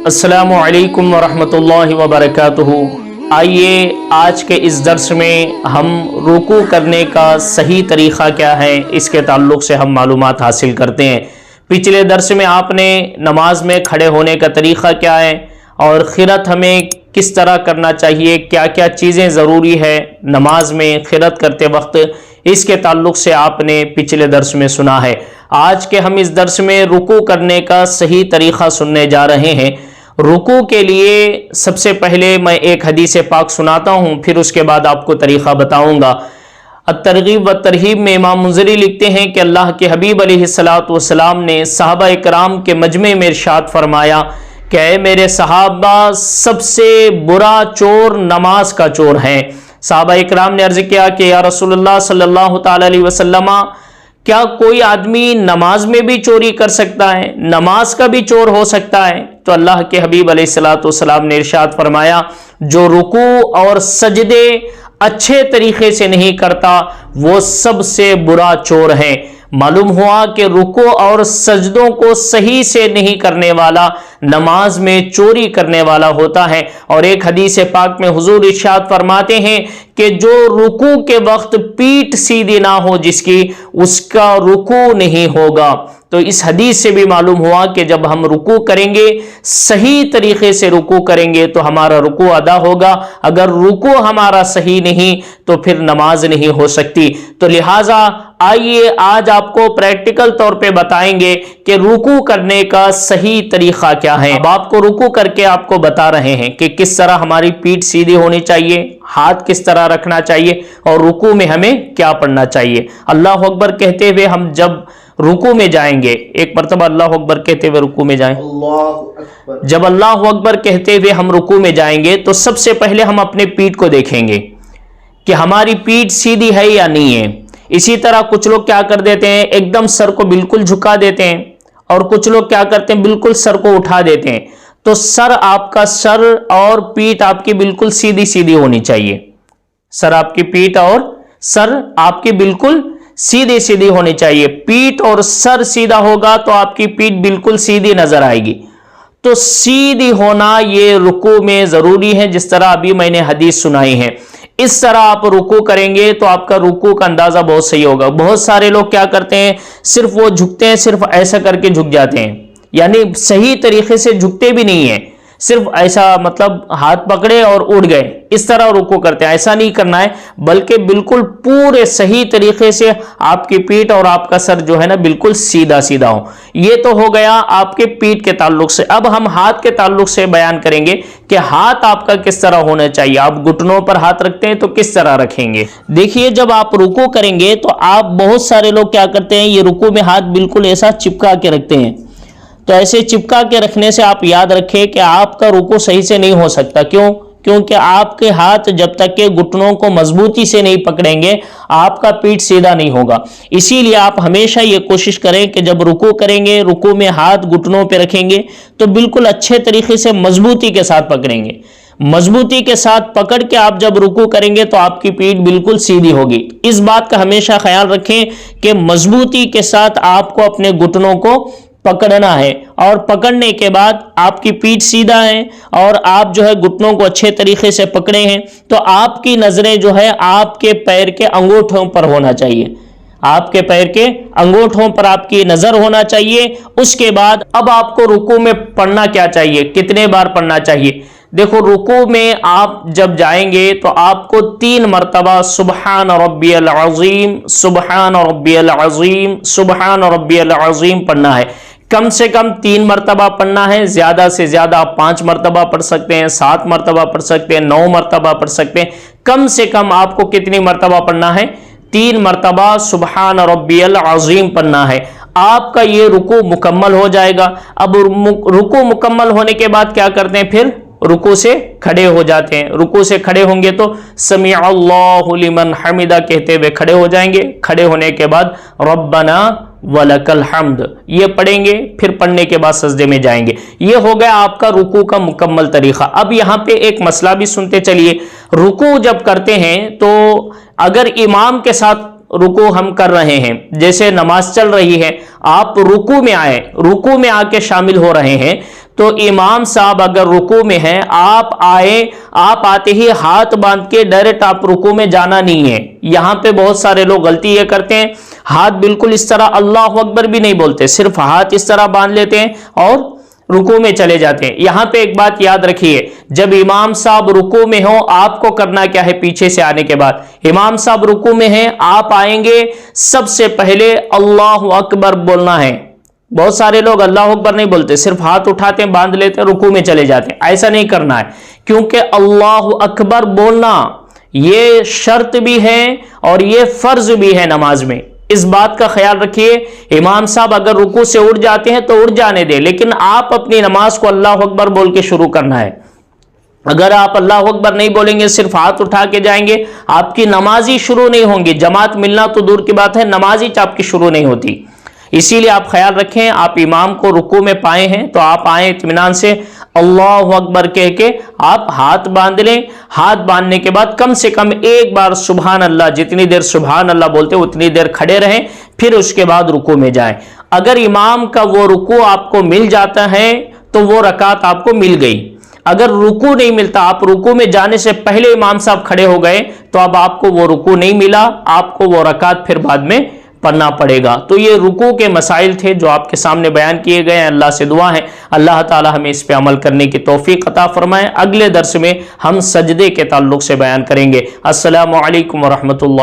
अस्सलामु अलैकुम वरहमतुल्लाहि वबरकातुहू। आइए आज के इस दर्स में हम रुकू करने का सही तरीक़ा क्या है इसके ताल्लुक़ से हम मालूमात हासिल करते हैं। पिछले दर्स में आपने नमाज में खड़े होने का तरीक़ा क्या है और ख़िरत हमें किस तरह करना चाहिए, क्या क्या चीज़ें ज़रूरी है नमाज में ख़िरत करते वक्त, इसके ताल्लुक़ से आपने पिछले दर्स में सुना है। आज के हम इस दर्स में रुकू करने का सही तरीक़ा सुनने जा रहे हैं। रुकू के लिए सबसे पहले मैं एक हदीस पाक सुनाता हूँ, फिर उसके बाद आपको तरीक़ा बताऊँगा। अत-तरग़ीब व तरहीब में इमाम मुंज़री लिखते हैं कि अल्लाह के हबीब अलैहिस्सलातु वस्सलाम ने सहाबा इकराम के मजमे में इरशाद फरमाया कि ऐ मेरे सहाबा, सबसे बुरा चोर नमाज का चोर है। सहाबा इकराम ने अर्ज़ किया कि या रसूलुल्लाह सल्लल्लाहु तआला अलैहि वसल्लम, क्या कोई आदमी नमाज में भी चोरी कर सकता है, नमाज का भी चोर हो सकता है? तो अल्लाह के हबीब अलैहिस्सलातु वस्सलाम ने इरशाद फरमाया, जो रुकू और सजदे अच्छे तरीके से नहीं करता वो सबसे बुरा चोर है। मालूम हुआ कि रुकू और सजदों को सही से नहीं करने वाला नमाज में चोरी करने वाला होता है। और एक हदीस पाक में हुजूर इरशाद फरमाते हैं कि जो रुकू के वक्त पीठ सीधी ना हो जिसकी, उसका रुकू नहीं होगा। तो इस हदीस से भी मालूम हुआ कि जब हम रुकू करेंगे, सही तरीके से रुकू करेंगे तो हमारा रुकू अदा होगा। अगर रुकू हमारा सही नहीं तो फिर नमाज नहीं हो सकती। तो लिहाजा आइए आज आपको प्रैक्टिकल तौर पे बताएंगे कि रुकू करने का सही तरीका क्या है। अब आपको रुकू करके आपको बता रहे हैं कि किस तरह हमारी पीठ सीधी होनी चाहिए, हाथ किस तरह रखना चाहिए और रुकू में हमें क्या पढ़ना चाहिए। अल्लाह अकबर कहते हुए हम जब रुकू में जाएंगे, एक मरतबा अल्लाह अकबर कहते हुए रुकू में जाएं। जब अल्लाह अकबर कहते हुए हम रुकू में जाएंगे तो सबसे पहले हम अपने पीठ को देखेंगे कि हमारी पीठ सीधी है या नहीं है। इसी तरह कुछ लोग क्या कर देते हैं, एकदम सर को बिल्कुल झुका देते हैं और कुछ लोग क्या करते हैं, बिल्कुल सर को उठा देते हैं। तो सर और पीठ आपकी बिल्कुल सीधी सीधी होनी चाहिए। सर आपकी पीठ और सर आपकी बिल्कुल सीधी सीधी होनी चाहिए। पीठ और सर सीधा होगा तो आपकी पीठ बिल्कुल सीधी नजर आएगी। तो सीधी होना ये रुकू में जरूरी है, जिस तरह अभी मैंने हदीस सुनाई है। इस तरह आप रुकू करेंगे तो आपका रुकू का अंदाजा बहुत सही होगा। बहुत सारे लोग क्या करते हैं, सिर्फ वो झुकते हैं, सिर्फ ऐसा करके झुक जाते हैं, यानी सही तरीके से झुकते भी नहीं है, सिर्फ ऐसा मतलब हाथ पकड़े और उड़ गए, इस तरह रुकू करते हैं। ऐसा नहीं करना है, बल्कि बिल्कुल पूरे सही तरीके से आपकी पीठ और आपका सर जो है ना बिल्कुल सीधा सीधा हो। ये तो हो गया आपके पीठ के ताल्लुक से। अब हम हाथ के ताल्लुक से बयान करेंगे कि हाथ आपका किस तरह होना चाहिए। आप घुटनों पर हाथ रखते हैं तो किस तरह रखेंगे। देखिए, जब आप रुकू करेंगे तो आप, बहुत सारे लोग क्या करते हैं, ये रुकू में हाथ बिल्कुल ऐसा चिपका के रखते हैं। तो ऐसे चिपका के रखने से आप याद रखें कि आपका रुकू सही से नहीं हो सकता। क्यों? क्योंकि आपके हाथ जब तक के घुटनों को मजबूती से नहीं पकड़ेंगे, आपका पीठ सीधा नहीं होगा। इसीलिए आप हमेशा ये कोशिश करें कि जब रुकू करेंगे, रुकू में हाथ घुटनों पे रखेंगे तो बिल्कुल अच्छे तरीके से मजबूती के साथ पकड़ेंगे। मजबूती के साथ पकड़ के आप जब रुकू करेंगे तो आपकी पीठ बिल्कुल सीधी होगी। इस बात का हमेशा ख्याल रखें कि मजबूती के साथ आपको अपने घुटनों को पकड़ना है और पकड़ने के बाद आपकी पीठ सीधा है और आप जो है घुटनों को अच्छे तरीके से पकड़े हैं, तो आपकी नजरें जो है आपके पैर के अंगूठों पर होना चाहिए। आपके पैर के अंगूठों पर आपकी नजर होना चाहिए। उसके बाद अब आपको रुकू में पढ़ना क्या चाहिए, कितने बार पढ़ना चाहिए। देखो, रुकू में आप जब जाएंगे तो आपको 3 मरतबा सुबहान रब्बियल अज़ीम, सुबहान रब्बियल अज़ीम, सुबहान रब्बियल अज़ीम पढ़ना है। कम से कम 3 मरतबा पढ़ना है, ज्यादा से ज्यादा आप 5 मरतबा पढ़ सकते हैं, 7 मरतबा पढ़ सकते हैं, 9 मरतबा पढ़ सकते हैं। कम से कम आपको कितनी मरतबा पढ़ना है, 3 मरतबा सुबहान रब्बियल अज़ीम पढ़ना है। आपका ये रुकू मुकम्मल हो जाएगा। अब रुकू मुकम्मल होने के बाद क्या करते हैं, फिर रुकू से खड़े हो जाते हैं। रुकू से खड़े होंगे तो समी अल्लाहु लिमन हमिदा कहते हुए खड़े हो जाएंगे। खड़े होने के बाद रब्बना वलकल हम्द ये पढ़ेंगे, फिर पढ़ने के बाद सजदे में जाएंगे। ये हो गया आपका रुकू का मुकम्मल तरीका। अब यहाँ पे एक मसला भी सुनते चलिए। रुकू जब करते हैं तो अगर इमाम के साथ रुकू हम कर रहे हैं, जैसे नमाज चल रही है, आप रुकू में आए, रुकू में आके शामिल हो रहे हैं, تو امام صاحب اگر رکوع میں ہیں، آپ آتے ہی ہاتھ باندھ کے ڈائریکٹ آپ رکوع میں جانا نہیں ہے۔ یہاں پہ بہت سارے لوگ غلطی یہ کرتے ہیں، ہاتھ بالکل اس طرح اللہ اکبر بھی نہیں بولتے، صرف ہاتھ اس طرح باندھ لیتے ہیں اور رکوع میں چلے جاتے ہیں۔ یہاں پہ ایک بات یاد رکھیے، جب امام صاحب رکوع میں ہوں، آپ کو کرنا کیا ہے؟ پیچھے سے آنے کے بعد امام صاحب رکوع میں ہیں، آپ آئیں گے، سب سے پہلے اللہ اکبر بولنا ہے۔ بہت سارے لوگ اللہ اکبر نہیں بولتے، صرف ہاتھ اٹھاتے ہیں، باندھ لیتے ہیں، رکوع میں چلے جاتے ہیں۔ ایسا نہیں کرنا ہے، کیونکہ اللہ اکبر بولنا یہ شرط بھی ہے اور یہ فرض بھی ہے نماز میں۔ اس بات کا خیال رکھیے، امام صاحب اگر رکوع سے اٹھ جاتے ہیں تو اٹھ جانے دیں، لیکن آپ اپنی نماز کو اللہ اکبر بول کے شروع کرنا ہے۔ اگر آپ اللہ اکبر نہیں بولیں گے، صرف ہاتھ اٹھا کے جائیں گے، آپ کی نماز ہی شروع نہیں ہوں گی۔ جماعت ملنا تو دور کی بات ہے، نماز ہی آپ کی شروع نہیں ہوتی۔ اسی لیے آپ خیال رکھیں، آپ امام کو رکوع میں پائے ہیں تو آپ آئیں اطمینان سے، اللہ اکبر کہہ کے آپ ہاتھ باندھ لیں۔ ہاتھ باندھنے کے بعد کم سے کم ایک بار سبحان اللہ، جتنی دیر سبحان اللہ بولتے اتنی دیر کھڑے رہیں، پھر اس کے بعد رکوع میں جائیں۔ اگر امام کا وہ رکوع آپ کو مل جاتا ہے تو وہ رکعت آپ کو مل گئی۔ اگر رکوع نہیں ملتا، آپ رکوع میں جانے سے پہلے امام صاحب کھڑے ہو گئے تو اب آپ کو وہ رکوع نہیں ملا، آپ کو وہ رکعت پھر بعد میں پڑھنا پڑے گا۔ تو یہ رکوع کے مسائل تھے جو آپ کے سامنے بیان کیے گئے ہیں۔ اللہ سے دعا ہے اللہ تعالی ہمیں اس پہ عمل کرنے کی توفیق عطا فرمائے۔ اگلے درس میں ہم سجدے کے تعلق سے بیان کریں گے۔ السلام علیکم ورحمۃ اللہ۔